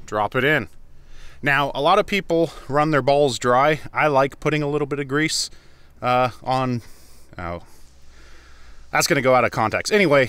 Drop it in. Now, a lot of people run their balls dry. I like putting a little bit of grease on... Oh, that's going to go out of context. Anyway...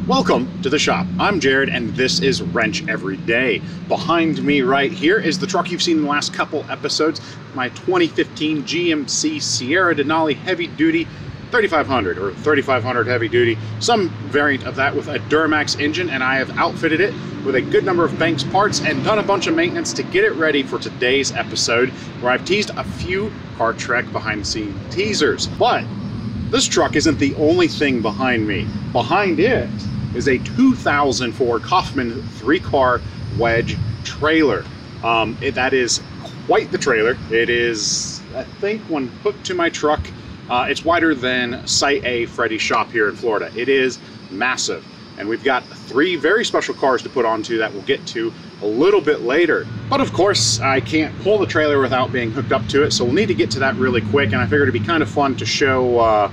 Welcome to the shop. I'm Jared, and this is Wrench Every Day. Behind me right here is the truck you've seen in the last couple episodes, my 2015 GMC Sierra Denali Heavy Duty 3500 or 3500 Heavy Duty, some variant of that with a Duramax engine, and I have outfitted it with a good number of Banks parts and done a bunch of maintenance to get it ready for today's episode, where I've teased a few Car Trek behind-the-scenes teasers. But this truck isn't the only thing behind me. Behind it is a 2004 Kaufman 3-car wedge trailer. That is quite the trailer. It is, I think, when hooked to my truck, it's wider than Site A Freddy's shop here in Florida. It is massive. And we've got 3 very special cars to put onto that we'll get to a little bit later. But of course, I can't pull the trailer without being hooked up to it, so we'll need to get to that really quick, and I figured it'd be kind of fun to show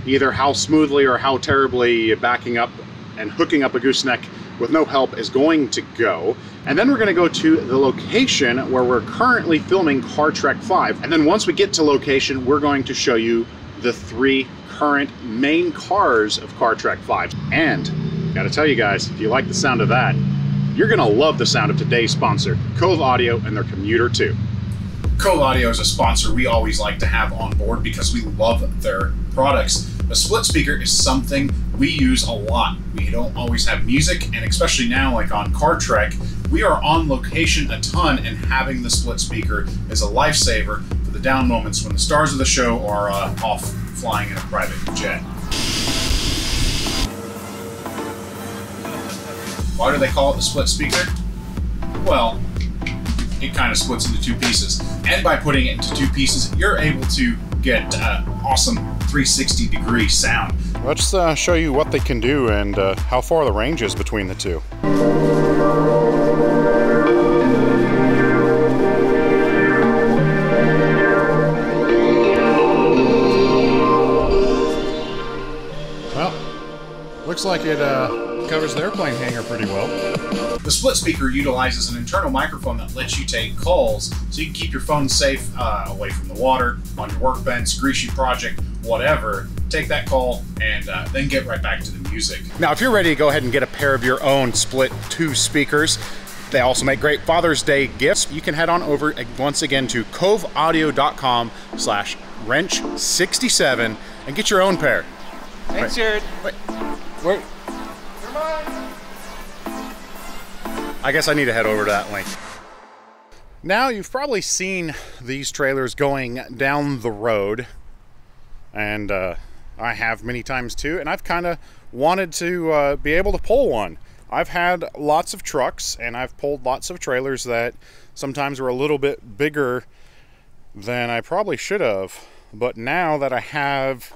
either how smoothly or how terribly backing up and hooking up a gooseneck with no help is going to go. And then we're going to go to the location where we're currently filming Car Trek 5. And then once we get to location, we're going to show you the 3 current main cars of Car Trek 5. And gotta tell you guys, if you like the sound of that, you're gonna love the sound of today's sponsor, Cove Audio and their Commuter 2. Cove Audio is a sponsor we always like to have on board because we love their products. A split speaker is something we use a lot. We don't always have music, and especially now, like on Car Trek, we are on location a ton, and having the split speaker is a lifesaver for the down moments when the stars of the show are off flying in a private jet. Why do they call it the split speaker? Well, it kind of splits into 2 pieces. And by putting it into 2 pieces, you're able to get awesome 360-degree sound. Let's show you what they can do and how far the range is between the 2. Well, looks like it covers the airplane hangar pretty well. The split speaker utilizes an internal microphone that lets you take calls, so you can keep your phone safe away from the water, on your workbench, greasy project, whatever. Take that call and then get right back to the music. Now, if you're ready to go ahead and get a pair of your own split 2 speakers, they also make great Father's Day gifts. You can head on over once again to coveaudio.com/wrench67 and get your own pair. Thanks, Jared. Wait. I guess I need to head over to that link. Now, you've probably seen these trailers going down the road, and I have many times too, and I've kind of wanted to be able to pull one. I've had lots of trucks, and I've pulled lots of trailers that sometimes were a little bit bigger than I probably should have, but now that I have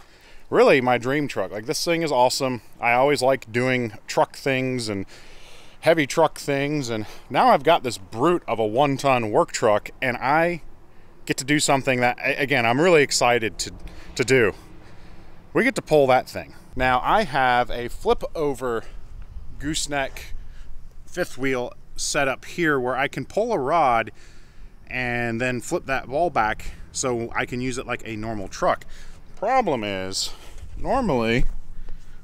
really my dream truck, like this thing is awesome. I always like doing truck things and heavy truck things, and now I've got this brute of a 1-ton work truck, and I get to do something that, again, I'm really excited to do. We get to pull that thing. Now, I have a flip over gooseneck 5th wheel set up here where I can pull a rod and then flip that ball back so I can use it like a normal truck. Problem is, normally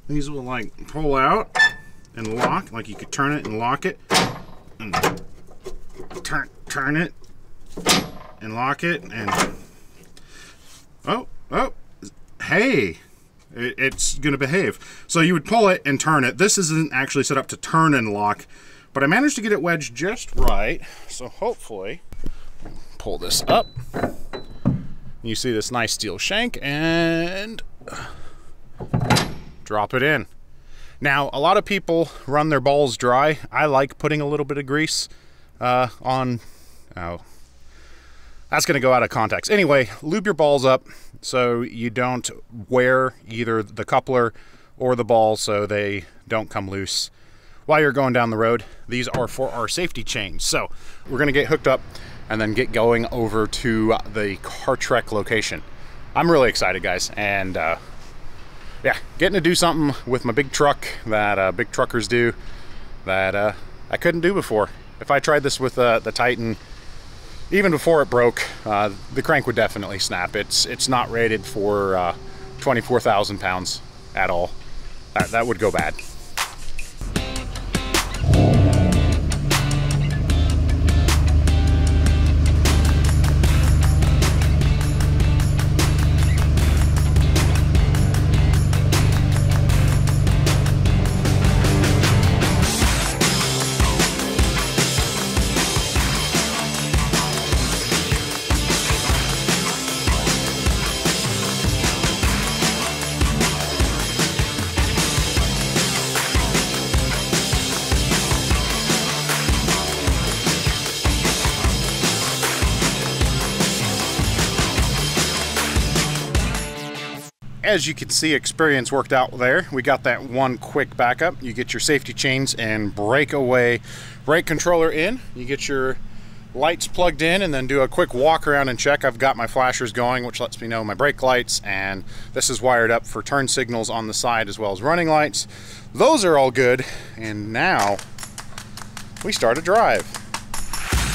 these will like pull out and lock, like you could turn it and lock it, and turn it and lock it, and oh, hey, it's gonna behave. So you would pull it and turn it. This isn't actually set up to turn and lock, but I managed to get it wedged just right, so hopefully pull this up. You see this nice steel shank, and drop it in. Now, a lot of people run their balls dry. I like putting a little bit of grease on... Oh, that's going to go out of context. Anyway, lube your balls up so you don't wear either the coupler or the ball so they don't come loose while you're going down the road. These are for our safety chains. So we're going to get hooked up and then get going over to the Car Trek location. I'm really excited, guys, and yeah, getting to do something with my big truck that big truckers do that I couldn't do before. If I tried this with the Titan, even before it broke, the crank would definitely snap. It's not rated for 24,000 pounds at all. That would go bad. As you can see, experience worked out there. We got that one quick backup. You get your safety chains and breakaway brake controller in. You get your lights plugged in and then do a quick walk around and check. I've got my flashers going, which lets me know my brake lights, and this is wired up for turn signals on the side as well as running lights. Those are all good, and now we start a drive.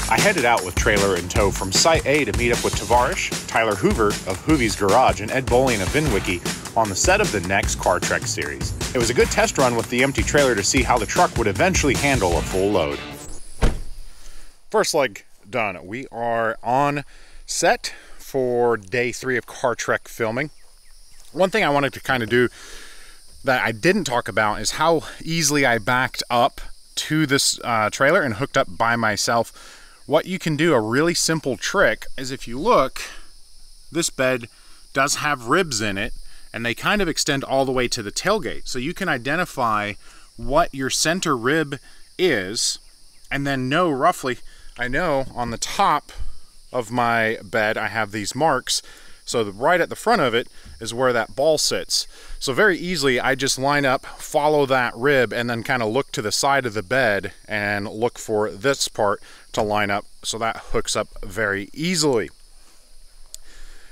I headed out with trailer in tow from Site A to meet up with Tavarish, Tyler Hoover of Hoovy's Garage, and Ed Bolian of VinWiki on the set of the next Car Trek series. It was a good test run with the empty trailer to see how the truck would eventually handle a full load. First leg done. We are on set for day 3 of Car Trek filming. One thing I wanted to kind of do that I didn't talk about is how easily I backed up to this trailer and hooked up by myself. What you can do, a really simple trick, is if you look, this bed does have ribs in it, and they kind of extend all the way to the tailgate. So you can identify what your center rib is, and then know roughly, I know on the top of my bed I have these marks, so right at the front of it is where that ball sits. So very easily I just line up, follow that rib, and then kind of look to the side of the bed and look for this part to line up, so that hooks up very easily.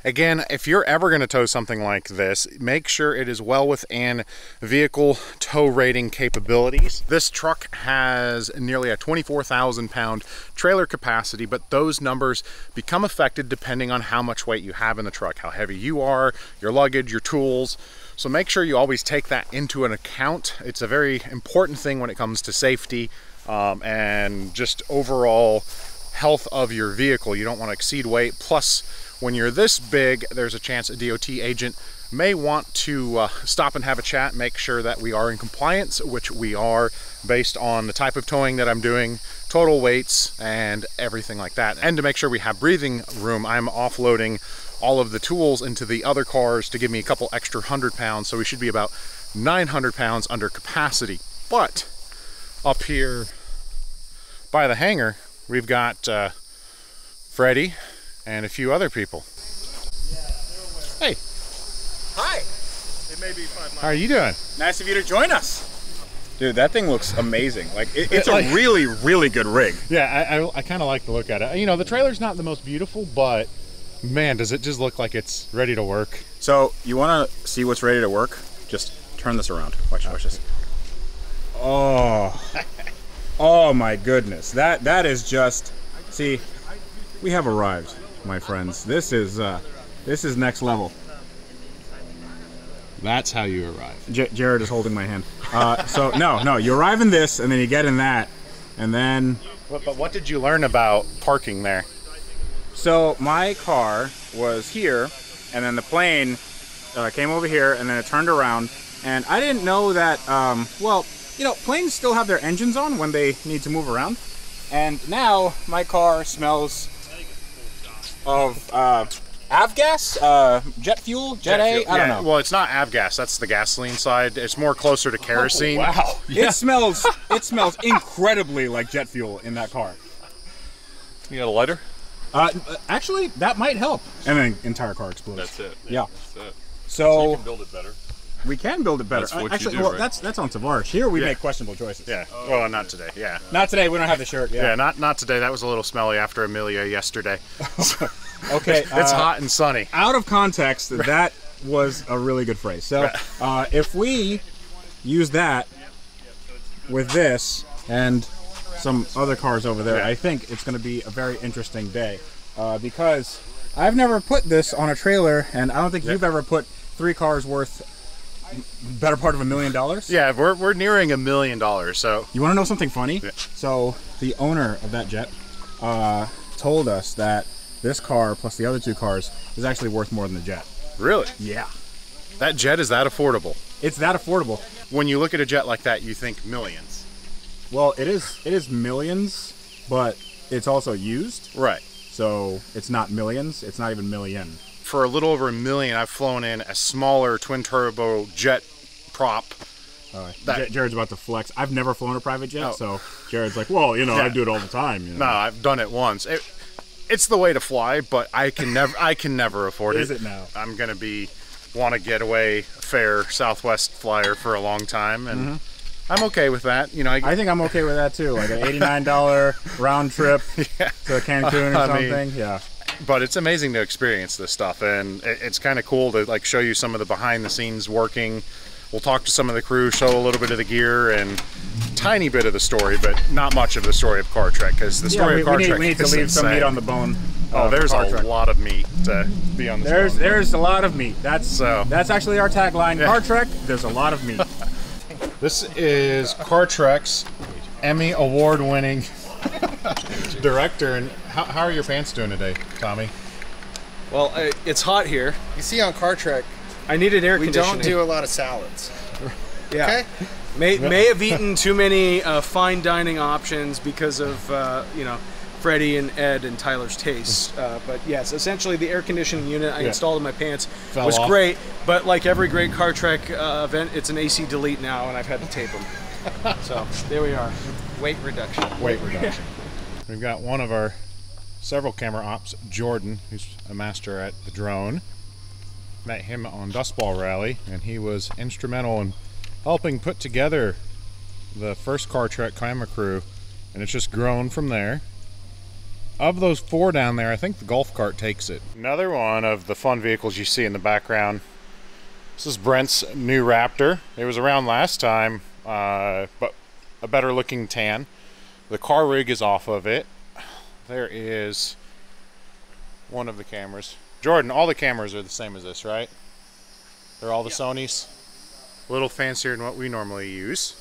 Again, if you're ever going to tow something like this, make sure it is well within vehicle tow rating capabilities. This truck has nearly a 24,000 pound trailer capacity, but those numbers become affected depending on how much weight you have in the truck, how heavy you are, your luggage, your tools. So make sure you always take that into an account. It's a very important thing when it comes to safety and just overall health of your vehicle. You don't want to exceed weight. Plus, when you're this big, there's a chance a DOT agent may want to stop and have a chat, make sure that we are in compliance, which we are based on the type of towing that I'm doing, total weights, and everything like that. And to make sure we have breathing room, I'm offloading all of the tools into the other cars to give me a couple extra 100 pounds, so we should be about 900 pounds under capacity. But up here by the hangar, we've got Freddie and a few other people. Hey. Hi. It may be 5 miles. How are you doing? Nice of you to join us. Dude, that thing looks amazing. Like, it's a really, really good rig. Yeah, I kind of like the look at it. You know, the trailer's not the most beautiful, but man, does it just look like it's ready to work. So, you want to see what's ready to work? Just turn this around. Watch this. Oh. Oh my goodness. That is just... See, we have arrived, my friends. This is next level. That's how you arrive. Jared is holding my hand. So no, you arrive in this, and then you get in that, and then... But what did you learn about parking there? So my car was here, and then the plane came over here, and then it turned around, and I didn't know that, well, you know, planes still have their engines on when they need to move around, and now my car smells of avgas, jet fuel, jet A, I don't know. Well, it's not avgas, that's the gasoline side. It's more closer to kerosene. Oh, wow. Yeah. It smells incredibly like jet fuel in that car. You got a lighter? Actually, that might help. And then entire car explodes. That's it. Yeah. That's it. So you can build it better. We can build it better. That's what actually, you do, well, right? that's on Tavarish. Here we make questionable choices. Yeah. Well, not today. Yeah. Not today. We don't have the shirt. Yeah. Not today. That was a little smelly after Amelia yesterday. Okay, It's hot and sunny. Out of context, that was a really good phrase. So, if we use that with this and some other cars over there, I think it's going to be a very interesting day. Because I've never put this on a trailer, and I don't think you've ever put 3 cars worth better part of $1 million. Yeah, we're nearing $1 million. So you want to know something funny? Yeah. So the owner of that jet told us that this car plus the other 2 cars is actually worth more than the jet. really, Yeah, that jet is that affordable. it's that affordable. When you look at a jet like that, you think millions. Well, it is millions, but it's also used. Right. So it's not millions. It's not even million. For a little over $1 million, I've flown in a smaller twin turbo jet prop. Jared's about to flex. I've never flown a private jet, so Jared's like, well, you know, I do it all the time. You know? No, I've done it once. It's the way to fly, but I can never afford it. Is it now? I'm gonna want a getaway fare Southwest flyer for a long time, and I'm okay with that. You know, I think I'm okay with that too. Like an $89 round trip to Cancun or something. Yeah. But it's amazing to experience this stuff, and it's kind of cool to like show you some of the behind the scenes working. We'll talk to some of the crew, show a little bit of the gear and tiny bit of the story, but not much of the story of Car Trek, because the story of Car Trek we need to leave some meat on the bone. Oh, there's a lot of meat to be on this bone. There's a lot of meat. That's actually our tagline. Yeah. Car Trek, there's a lot of meat. This is Car Trek's Emmy award-winning director. And how are your pants doing today, Tommy? Well, it's hot here. You see on Car Trek, I needed air we conditioning. don't do a lot of salads. Yeah. Okay? May have eaten too many fine dining options because of you know, Freddie and Ed and Tyler's taste. But yes, essentially the air conditioning unit I installed in my pants was great. But like every great Car Trek event, it's an AC delete now, and I've had to tape them. So there we are. Weight reduction. Weight reduction. We've got one of our several camera ops, Jordan, who's a master at the drone. Met him on Dust Ball Rally, and he was instrumental in helping put together the first Car Trek camera crew, and it's just grown from there. Of those 4 down there, I think the golf cart takes it. Another one of the fun vehicles you see in the background. This is Brent's new Raptor. It was around last time, but a better looking tan. The car rig is off of it. There is one of the cameras. Jordan, all the cameras are the same as this, right? They're all the Sonys. A little fancier than what we normally use.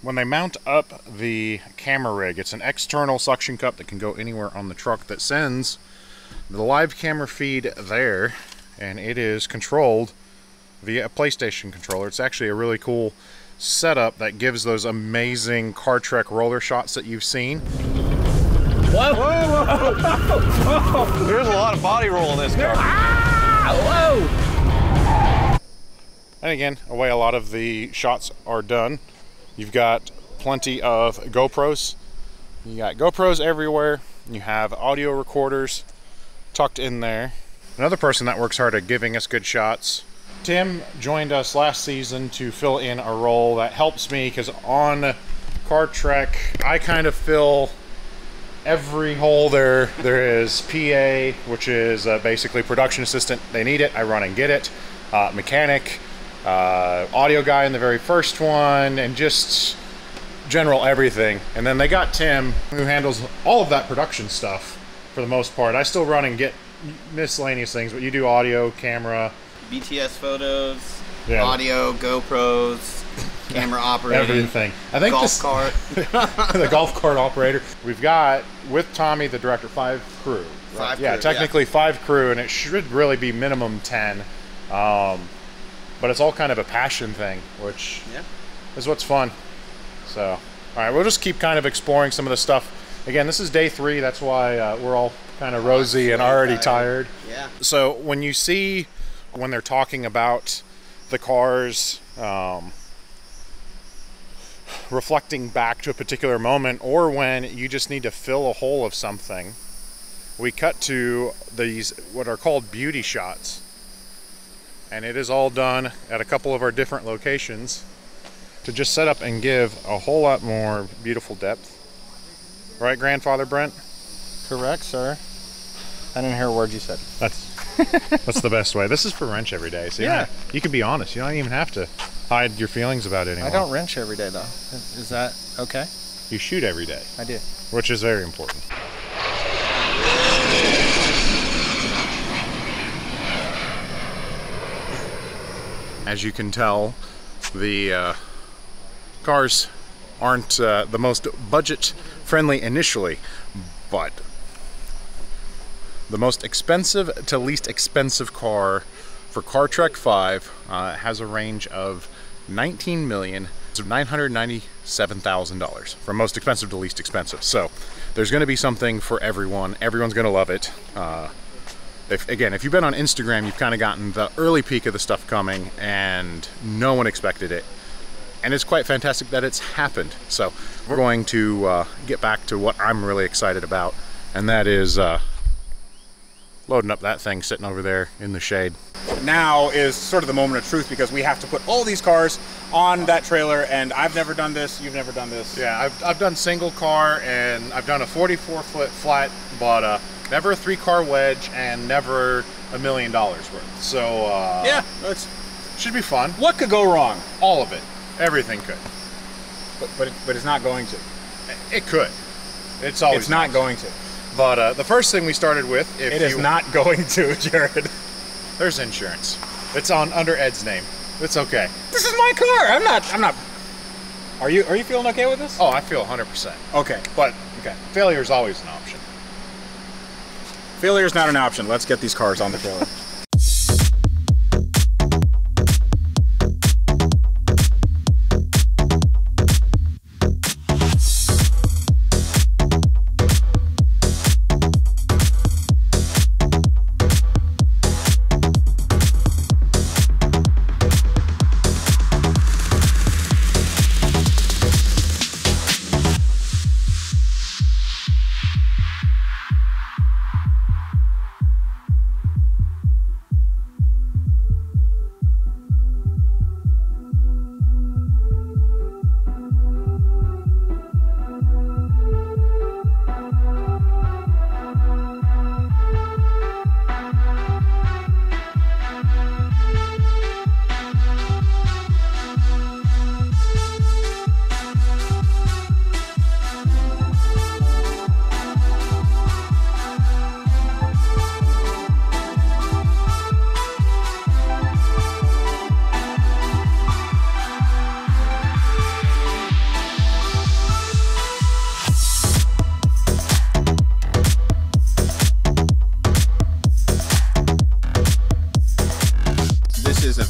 When they mount up the camera rig, it's an external suction cup that can go anywhere on the truck that sends the live camera feed there, and it is controlled via a PlayStation controller. It's actually a really cool setup that gives those amazing Car Trek roller shots that you've seen. Whoa, whoa, whoa, whoa. There's a lot of body roll in this car. Whoa! And again, a way a lot of the shots are done. You've got plenty of GoPros. You got GoPros everywhere. You have audio recorders tucked in there. Another person that works hard at giving us good shots. Tim joined us last season to fill in a role that helps me, because on Car Trek, I kind of fill every hole there. There is PA, which is basically production assistant. They need it, I run and get it. Mechanic, audio guy in the very first one, and just general everything. And then they got Tim, who handles all of that production stuff for the most part. I still run and get miscellaneous things, but you do audio, camera, BTS photos, audio, GoPros, camera operating, everything. I think golf cart. The golf cart operator. We've got, with Tommy, the director, 5 crew. Right? Yeah, technically 5 crew, and it should really be minimum 10. But it's all kind of a passion thing, which is what's fun. So, all right, we'll just keep kind of exploring some of the stuff. Again, this is day 3. That's why we're all kind of rosy and already tired. Yeah. So when you see, when they're talking about the cars, reflecting back to a particular moment, or when you just need to fill a hole of something, we cut to these, what are called beauty shots. And it is all done at a couple of our different locations to just set up and give a whole lot more beautiful depth. Right, Grandfather Brent? Correct, sir. I didn't hear a word you said. That's the best way. This is for wrench every day. So yeah, you can be honest. You don't even have to hide your feelings about it anymore. I don't wrench every day though. Is that okay? You shoot every day. I do. Which is very important. As you can tell, the cars aren't the most budget-friendly initially, but the most expensive to least expensive car for CarTrek 5 has a range of $19,997,000 from most expensive to least expensive. So there's going to be something for everyone. Everyone's going to love it. If you've been on Instagram, you've kind of gotten the early peek of the stuff coming, and no one expected it. And it's quite fantastic that it's happened. So we're going to get back to what I'm really excited about, and that is loading up that thing sitting over there in the shade. Now is sort of the moment of truth, because we have to put all these cars on that trailer, and I've never done this, you've never done this. Yeah, I've done single car, and I've done a 44-foot flat, but never a 3-car wedge, and never $1 million worth. So yeah, it should be fun. What could go wrong? All of it. Everything could. But it's not going to. It could. It's always. It's not going to. But the first thing we started with, it is not going to, Jared. There's insurance. It's under Ed's name. It's okay. This is my car. I'm not. Are you feeling okay with this? Oh, I feel 100%. Okay. But failure is always an option. Failure is not an option. Let's get these cars on the trailer.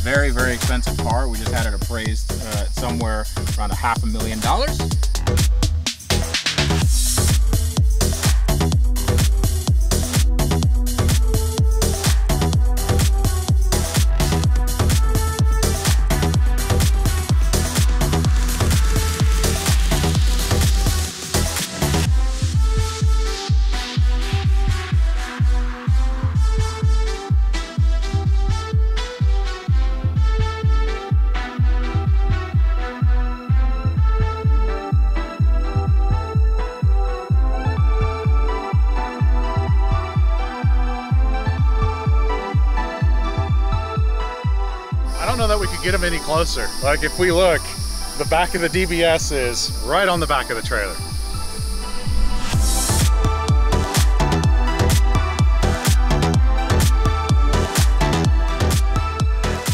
Very, very expensive car. We just had it appraised somewhere around $500,000. I don't know that we could get them any closer. Like, if we look, the back of the DBS is right on the back of the trailer.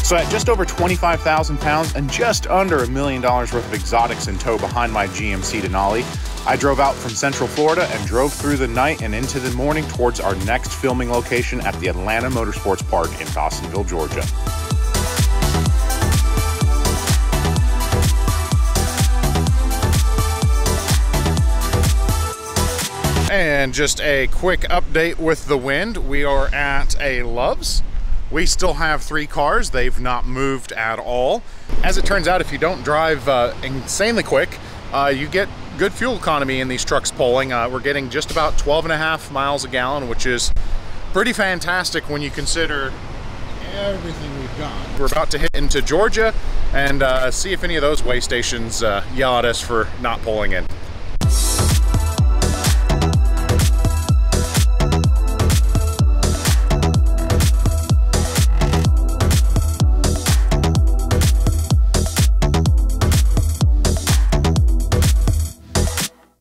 So at just over 25,000 pounds and just under $1 million worth of exotics in tow behind my GMC Denali, I drove out from Central Florida and drove through the night and into the morning towards our next filming location at the Atlanta Motorsports Park in Dawsonville, Georgia. And just a quick update with the wind. We are at a Love's. We still have 3 cars. They've not moved at all. As it turns out, if you don't drive insanely quick, you get good fuel economy in these trucks pulling. We're getting just about 12.5 miles a gallon, which is pretty fantastic when you consider everything we've got. We're about to hit into Georgia and see if any of those way stations yell at us for not pulling in.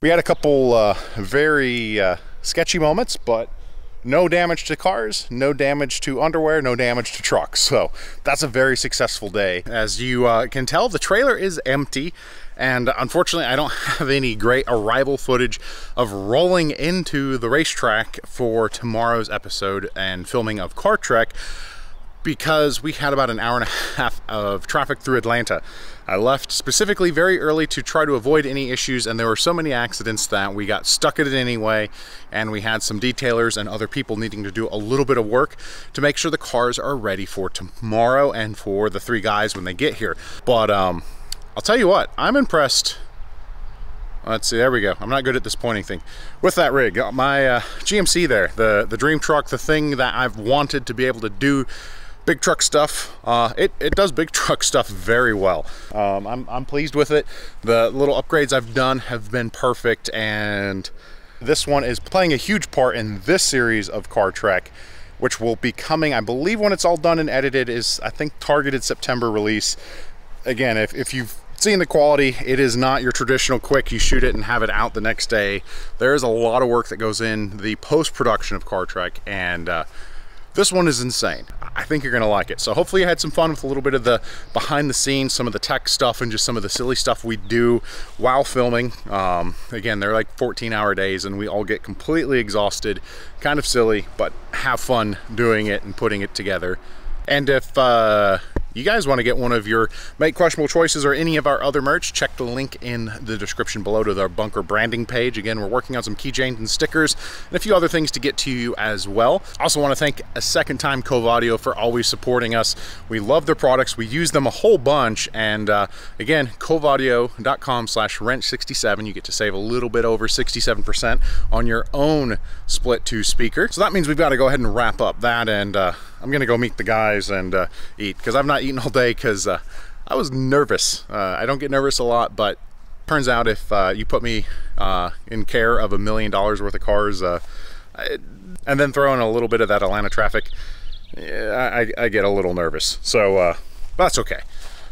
We had a couple very sketchy moments, but no damage to cars, no damage to underwear, no damage to trucks. So that's a very successful day. As you can tell, the trailer is empty. And unfortunately, I don't have any great arrival footage of rolling into the racetrack for tomorrow's episode and filming of Car Trek, because we had about an hour and a half of traffic through Atlanta. I left specifically very early to try to avoid any issues, and there were so many accidents that we got stuck at it anyway, and we had some detailers and other people needing to do a little bit of work to make sure the cars are ready for tomorrow and for the 3 guys when they get here. But I'll tell you what, I'm impressed. Let's see, there we go. I'm not good at this pointing thing. With that rig, my GMC there, the dream truck, the thing that I've wanted to be able to do big truck stuff, it does big truck stuff very well. I'm pleased with it. The little upgrades I've done have been perfect, and this one is playing a huge part in this series of Car Trek, which will be coming, I believe, when it's all done and edited, is I think targeted September release. Again, if you've seen the quality, it is not your traditional quick, you shoot it and have it out the next day. There is a lot of work that goes in the post-production of Car Trek, and this one is insane. I think you're gonna like it. So hopefully you had some fun with a little bit of the behind the scenes, some of the tech stuff, and just some of the silly stuff we do while filming. Again, they're like 14-hour days, and we all get completely exhausted, kind of silly, but have fun doing it and putting it together. And if you guys want to get one of your Make Questionable Choices or any of our other merch, check the link in the description below to our bunker branding page. Again, we're working on some keychains and stickers and a few other things to get to you as well. Also want to thank a second time Cove Audio for always supporting us. We love their products. We use them a whole bunch. And again, coveaudio.com/wrench67. You get to save a little bit over 67% on your own split 2 speaker. So that means we've got to go ahead and wrap up that, and I'm gonna go meet the guys and eat, because I've not eaten all day because I was nervous. I don't get nervous a lot, but turns out if you put me in care of $1 million worth of cars and then throw in a little bit of that Atlanta traffic, yeah, I get a little nervous. So that's okay.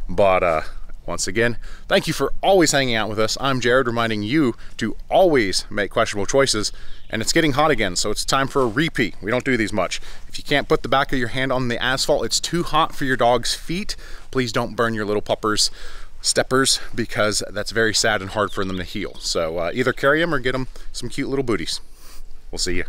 But once again, thank you for always hanging out with us. I'm Jared, reminding you to always make questionable choices. And it's getting hot again, so it's time for a repeat. We don't do these much. If you can't put the back of your hand on the asphalt, it's too hot for your dog's feet, please don't burn your little puppers' steppers, because that's very sad and hard for them to heal. So either carry them or get them some cute little booties. We'll see you.